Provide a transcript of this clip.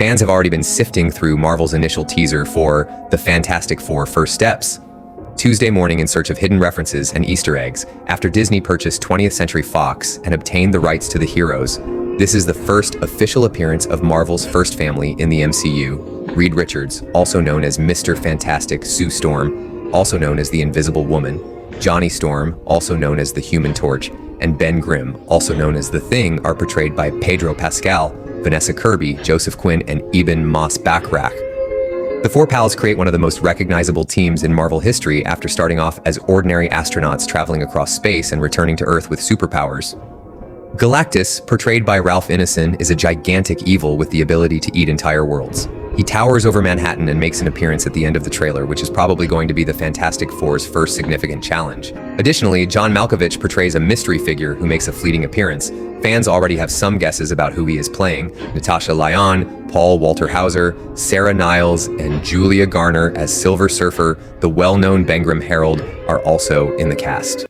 fans have already been sifting through Marvel's initial teaser for The Fantastic Four: First Steps Tuesday morning in search of hidden references and Easter eggs after Disney purchased 20th Century Fox and obtained the rights to the heroes. This is the first official appearance of Marvel's first family in the MCU. Reed Richards, also known as Mr. Fantastic, Sue Storm, also known as the Invisible Woman, Johnny Storm, also known as the Human Torch, and Ben Grimm, also known as The Thing, are portrayed by Pedro Pascal, Vanessa Kirby, Joseph Quinn, and Eben Moss-Bachrach. The four pals create one of the most recognizable teams in Marvel history after starting off as ordinary astronauts traveling across space and returning to Earth with superpowers. Galactus, portrayed by Ralph Ineson, is a gigantic evil with the ability to eat entire worlds. He towers over Manhattan and makes an appearance at the end of the trailer, which is probably going to be the Fantastic Four's first significant challenge. Additionally, John Malkovich portrays a mystery figure who makes a fleeting appearance. Fans already have some guesses about who he is playing. Natasha Lyonne, Paul Walter Hauser, Sarah Niles, and Julia Garner as Silver Surfer, the well-known Ben Grimm Herald, are also in the cast.